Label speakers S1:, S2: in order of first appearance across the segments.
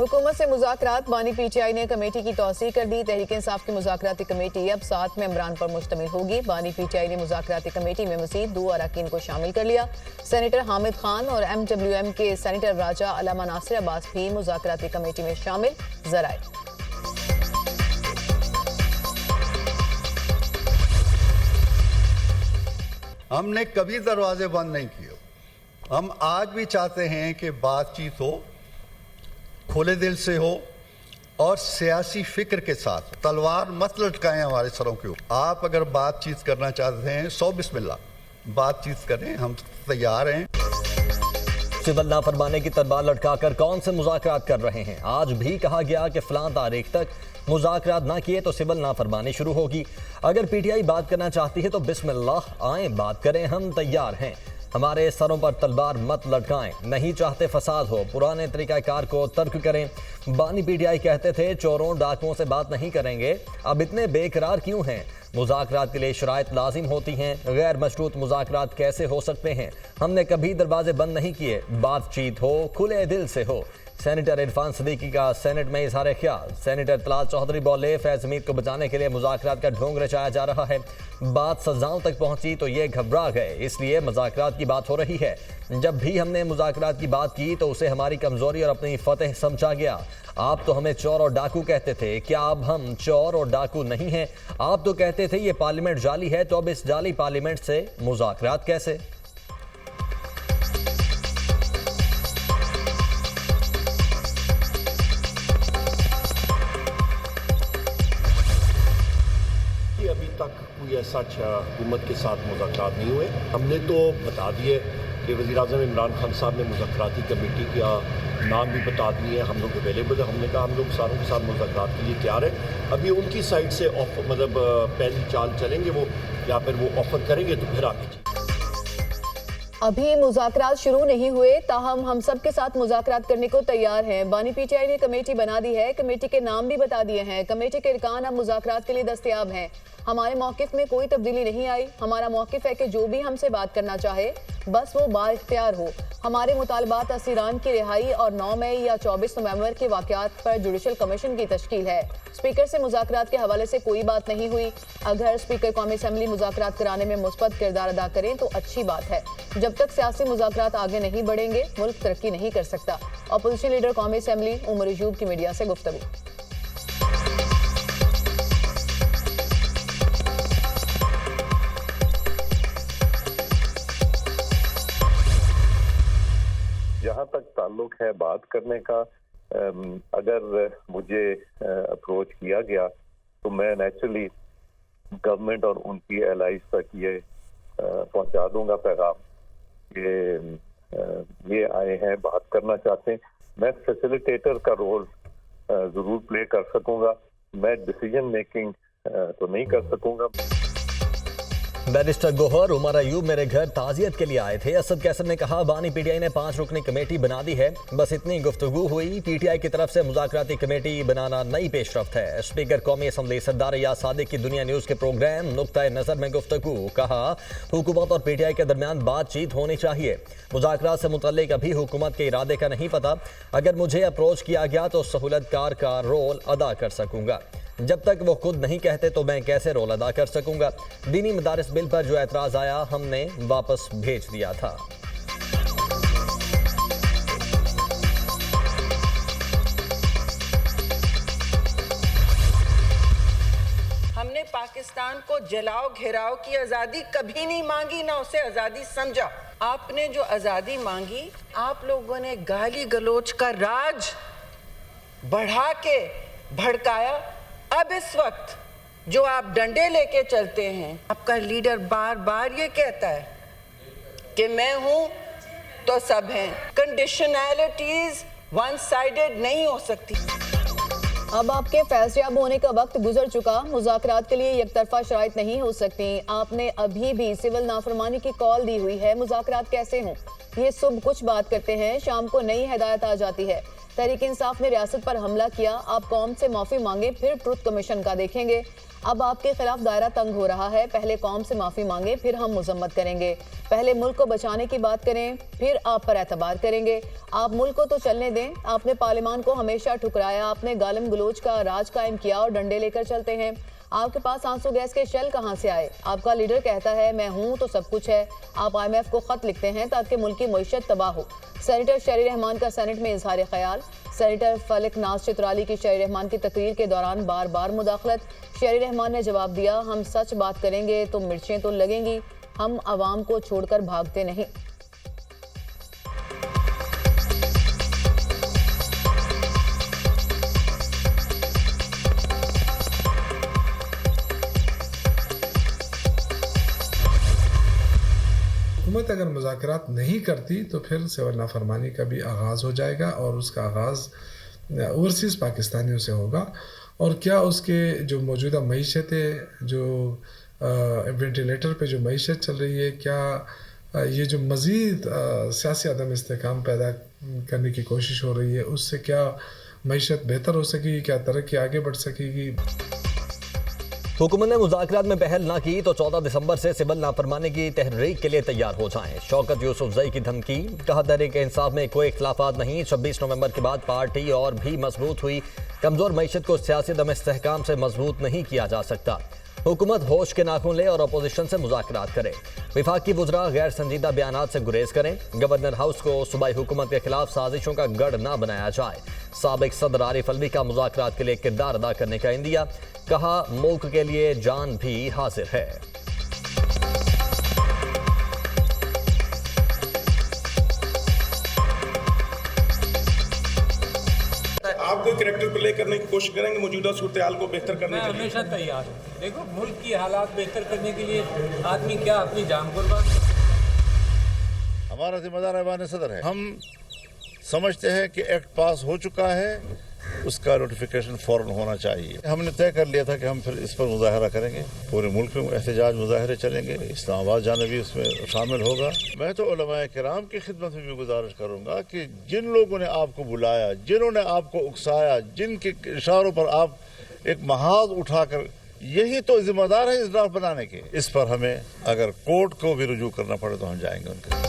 S1: हुकूमत से मुज़ाकरात, बानी पीटीआई ने कमेटी की तौसीक कर दी। तहरीक इंसाफ की मुज़ाकराती कमेटी अब 7 मेंबरान पर मुश्तमिल होगी। बानी पीटीआई ने मुज़ाकराती कमेटी में मज़ीद 2 अरकान को शामिल कर लिया। सेनेटर हामिद खान और MWM के सेनेटर राजा अलामा नासिर अब्बास भी मुज़ाकराती कमेटी में शामिल। ज़राए
S2: हमने कभी दरवाजे बंद नहीं किए। हम आज भी चाहते हैं कि बातचीत हो, खुले दिल से हो और सियासी फिक्र के साथ। तलवार मत लटकाएं हमारे सरों के ऊपर। आप अगर बातचीत करना चाहते हैं सो बिस्मिल्लाह बातचीत करें, हम तैयार हैं।
S3: सिविल नाफरमानी की तलवार लटकाकर कौन से मुज़ाकरात कर रहे हैं? आज भी कहा गया कि फलां तारीख तक मुज़ाकरात ना किए तो सिविल नाफरमानी शुरू होगी। अगर पीटीआई बात करना चाहती है तो बिस्मिल्लाह आए, बात करें, हम तैयार हैं। हमारे सरों पर तलवार मत लटकाएं। नहीं चाहते फसाद हो, पुराने तरीक़ाकार को तर्क करें। बानी पीटीआई कहते थे चोरों डाकुओं से बात नहीं करेंगे, अब इतने बेकरार क्यों हैं? मुज़ाकरात के लिए शराइत लाजिम होती हैं, गैर मशरूत मुज़ाकरात कैसे हो सकते हैं? हमने कभी दरवाजे बंद नहीं किए। बातचीत हो, खुले दिल से हो। सेनेटर इरफान सदीकी का सेनेट में इजहार ख्याल। सेनेटर तलाल चौधरी बोले फैज हमीद को बचाने के लिए मुज़ाकरात का ढोंग रचाया जा रहा है। बात सजाओं तक पहुंची तो ये घबरा गए, इसलिए मुज़ाकरात की बात हो रही है। जब भी हमने मुज़ाकरात की बात की तो उसे हमारी कमज़ोरी और अपनी फतेह समझा गया। आप तो हमें चोर और डाकू कहते थे, क्या अब हम चोर और डाकू नहीं हैं? आप तो कहते थे ये पार्लियामेंट जाली है, तो अब इस जाली पार्लियामेंट से मुज़ाकरात कैसे?
S4: अभी तक कोई ऐसा हुकूमत के साथ मुज़ाकरात नहीं हुए। हमने तो बता दिए कि वज़ीर-ए-आज़म इमरान खान साहब ने मुज़ाकराती कमेटी का नाम भी बता दिए, हम लोग अवेलेबल है। हमने कहा हम लोग सारों के साथ मुज़ाकरात के लिए तैयार हैं। अभी उनकी साइड से मतलब पहली चाल चलेंगे वो, या फिर वो ऑफर करेंगे तो फिर आगे।
S1: अभी मुज़ाकरात शुरू नहीं हुए, ताहम हम सब के साथ मुज़ाकरात करने को तैयार हैं। बानी पीटीआई ने कमेटी बना दी है, कमेटी के नाम भी बता दिए हैं। कमेटी के अरकान अब मुज़ाकरात के लिए दस्तयाब हैं। हमारे मौक़िफ़ में कोई तब्दीली नहीं आई। हमारा मौक़िफ़ है कि जो भी हमसे बात करना चाहे बस वो बाइख्तियार हो। हमारे मुतालबात असीरान की रिहाई और 9 मई या 24 नवंबर के वाक़यात पर जुडिशल कमीशन की तश्कील है। स्पीकर से मुज़ाकरात के हवाले से कोई बात नहीं हुई। अगर स्पीकर कौमी असम्बली मुज़ाकरात कराने में मुस्बत किरदार अदा करें तो अच्छी बात है। जब तक सियासी मुज़ाकरात आगे नहीं बढ़ेंगे मुल्क तरक्की नहीं कर सकता। अपोजिशन लीडर कौमी असम्बली उमर अयूब की मीडिया से गुफ्तगू।
S5: जहाँ तक ताल्लुक है बात करने का, अगर मुझे अप्रोच किया गया तो मैं नेचुरली गवर्नमेंट और उनकी एलाइज तक ये पहुंचा दूंगा पैगाम कि ये आए हैं, बात करना चाहते हैं। मैं फैसिलिटेटर का रोल जरूर प्ले कर सकूंगा, मैं डिसीजन मेकिंग तो नहीं कर सकूंगा।
S3: बैरिस्टर गोहर उमर अयूब मेरे घर ताजियत के लिए आए थे। असद कैसर ने कहा बानी पीटीआई ने 5 रुकनी कमेटी बना दी है, बस इतनी गुफ्तगू हुई। पीटीआई की तरफ से मुज़ाकराती कमेटी बनाना नई पेशरफ्त है। स्पीकर कौमी असम्बली सरदार या सादिक की दुनिया न्यूज़ के प्रोग्राम नुक्ता नज़र में गुफ्तगू। कहा हुकूमत और पीटीआई के दरमियान बातचीत होनी चाहिए। मुज़ाकरात से मुतल्लिक अभी हुकूमत के इरादे का नहीं पता। अगर मुझे अप्रोच किया गया तो सहूलतकार का रोल अदा कर सकूंगा। जब तक वो खुद नहीं कहते तो मैं कैसे रोल अदा कर सकूंगा? दीनी मदारिस बिल पर जो एतराज़ आया हमने वापस भेज दिया था।
S6: हमने पाकिस्तान को जलाओ घेराव की आज़ादी कभी नहीं मांगी, ना उसे आज़ादी समझा। आपने जो आज़ादी मांगी, आप लोगों ने गाली गलोच का राज बढ़ा के भड़काया। अब इस वक्त जो आप डंडे लेके चलते हैं, आपका लीडर बार बार ये कहता है कि मैं हूं तो सब हैं। कंडीशनैलिटीज वन साइडेड नहीं हो सकती।
S1: अब आपके फैसयाब होने का वक्त गुजर चुका। मुज़ाकरात के लिए एकतरफा शराइत नहीं हो सकती। आपने अभी भी सिविल नाफरमानी की कॉल दी हुई है। मुज़ाकरात कैसे हों? ये सुबह कुछ बात करते हैं, शाम को नई हिदायत आ जाती है। तहरीक इंसाफ ने रियासत पर हमला किया, आप कौम से माफी मांगे फिर ट्रुथ कमीशन का देखेंगे। अब आपके खिलाफ दायरा तंग हो रहा है, पहले कौम से माफी मांगे फिर हम मजम्मत करेंगे। पहले मुल्क को बचाने की बात करें फिर आप पर एतबार करेंगे। आप मुल्क को तो चलने दें, आपने पार्लियामान को हमेशा ठुकराया, आपने गालिम गलोच का राज कायम किया और डंडे लेकर चलते हैं। आपके पास आंसू गैस के शेल कहां से आए? आपका लीडर कहता है मैं हूं तो सब कुछ है। आप IMF को खत लिखते हैं ताकि मुल्क की मईशत तबाह हो। सेनेटर शहरी रहमान का सेनेट में इजहार ख्याल। सेनेटर फलक नाज चित्राली की शहरी रहमान की तकरीर के दौरान बार बार मुदाखलत। शहरी रहमान ने जवाब दिया, हम सच बात करेंगे तो मिर्चें तो लगेंगी, हम आवाम को छोड़कर भागते नहीं।
S7: हुकूमत अगर मुज़ाकरात नहीं करती तो फिर सिविल नाफरमानी का भी आगाज़ हो जाएगा और उसका आगाज़ ओवरसीज़ पाकिस्तानियों से होगा। और क्या उसके जो मौजूदा मईशत है, जो वेंटिलेटर पे जो मईशत चल रही है, क्या ये जो मज़ीद सियासी अदम इस्तेहकाम पैदा करने की कोशिश हो रही है, उससे क्या मईशत बेहतर हो सकेगी, क्या तरक्की आगे बढ़ सकेगी?
S3: हुकूमत ने मुज़ाकरात में पहल ना की तो 14 दिसंबर से सिविल नाफरमानी की तहरीक के लिए तैयार हो जाएं। शौकत यूसुफजई की धमकी, कहा तहरीक इंसाफ में कोई इख्तिलाफात नहीं, 26 नवंबर के बाद पार्टी और भी मजबूत हुई। कमज़ोर मईशत को सियासी दम इस्तेहकाम से मजबूत नहीं किया जा सकता। हुकूमत होश के नाखून ले और अपोजिशन से मुज़ाकरात करे। विफाकी वुज़रा गैर संजीदा बयानात से गुरेज करें। गवर्नर हाउस को सूबाई हुकूमत के खिलाफ साजिशों का गढ़ ना बनाया जाए। साबिक सदर आरिफ अलवी का मुज़ाकरात के लिए किरदार अदा करने का इंदिया, कहा मुल्क के लिए जान भी हाजिर है।
S8: आप कोई करैक्टर प्ले करने की कोशिश करेंगे मौजूदा सूरत हाल को बेहतर करने के लिए?
S9: हमेशा तैयार हूँ। देखो, मुल्क की हालात बेहतर करने के लिए आदमी क्या अपनी जान कुर्बान।
S10: हमारा जिम्मेदार ऐवान सदर है। हम समझते हैं कि एक्ट पास हो चुका है, उसका नोटिफिकेशन फौरन होना चाहिए। हमने तय कर लिया था कि हम फिर इस पर मुजाहरा करेंगे, पूरे मुल्क में एहतजाज मुजाहरे चलेंगे, इस्लामाबाद जाना भी उसमें शामिल होगा। मैं तो उलमाए किराम की खिदमत में भी गुजारिश करूंगा कि जिन लोगों ने आपको बुलाया, जिन्होंने आपको उकसाया, जिनके इशारों पर आप एक महाज उठाकर, यही तो जिम्मेदार है इस ड्राफ्ट बनाने के। इस पर हमें अगर कोर्ट को भी रुजू करना पड़े तो हम जाएंगे उनके।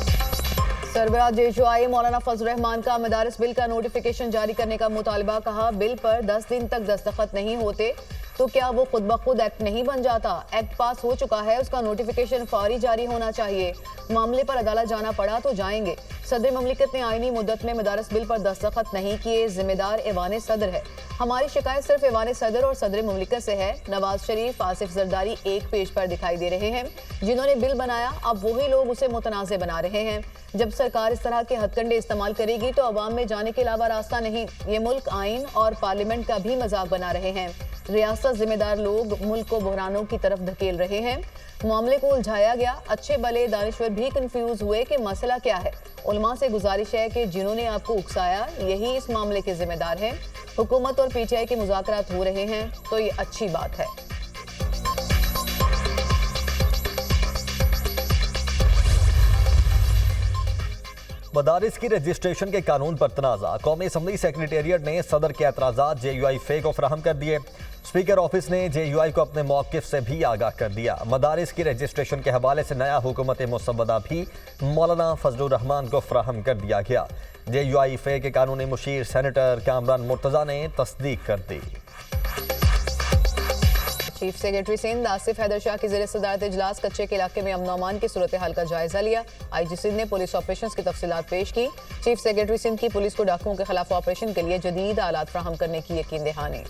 S1: सरबराह JUI मौलाना फजल रहमान का मदारिस बिल का नोटिफिकेशन जारी करने का मुतालबा, कहा बिल पर 10 दिन तक दस्तखत नहीं होते तो क्या वो खुद ब खुद एक्ट नहीं बन जाता? एक्ट पास हो चुका है, उसका नोटिफिकेशन फौरी जारी होना चाहिए। मामले पर अदालत जाना पड़ा तो जाएंगे। सदर ममलिकत ने आईनी मुद्दत में मदारिस बिल पर दस्तखत नहीं किए, जिम्मेदार ऐवान सदर है। हमारी शिकायत सिर्फ ऐवान सदर और सदर ममलिकत से है। नवाज शरीफ, आसिफ जरदारी एक पेज पर दिखाई दे रहे हैं। जिन्होंने बिल बनाया अब वही लोग उसे मुतनाज़ बना रहे हैं। जब सरकार इस तरह के हथकंडे इस्तेमाल करेगी तो अवाम में जाने के अलावा रास्ता नहीं। ये मुल्क आइन और पार्लियामेंट का भी मजाक बना रहे हैं। रियासत जिम्मेदार लोग मुल्क को बहरानों की तरफ धकेल रहे हैं। मामले को उलझाया गया। अच्छे भले दानिश्वर भी कंफ्यूज हुए कि मसला क्या है। उलमा से गुजारिश है कि जिन्होंने आपको उकसाया यही इस मामले के जिम्मेदार हैं। हुकूमत और PTI के मुज़ाकरात हो रहे हैं तो ये अच्छी बात है।
S3: मदारिस की रजिस्ट्रेशन के कानून पर तनाज़ा, कौमी असम्बली सेक्रेटेरिएट ने सदर के एतराज़ात JUI फे को फराहम कर दिए। स्पीकर ऑफिस ने JUI को अपने मौक़िफ़ से भी आगाह कर दिया। मदारिस की रजिस्ट्रेशन के हवाले से नया हुकूमत मुसव्वदा भी मौलाना फजलुर रहमान को फराहम कर दिया गया। JUI फे के कानूनी मुशीर सेनेटर कामरान मुर्तज़ा ने तस्दीक कर दी।
S1: चीफ सेक्रेटरी सिंध आसिफ हैदर शाह की ज़ेर सदारत इजलास कच्चे के इलाके में अमन अमान की सूरत हाल का जायजा लिया। IG सिंध ने पुलिस ऑपरेशन की तफसीलात पेश की। चीफ सेक्रेटरी सिंध की पुलिस को डाकुओं के खिलाफ ऑपरेशन के लिए जदीद आलात फराहम करने की यकीन दहानी।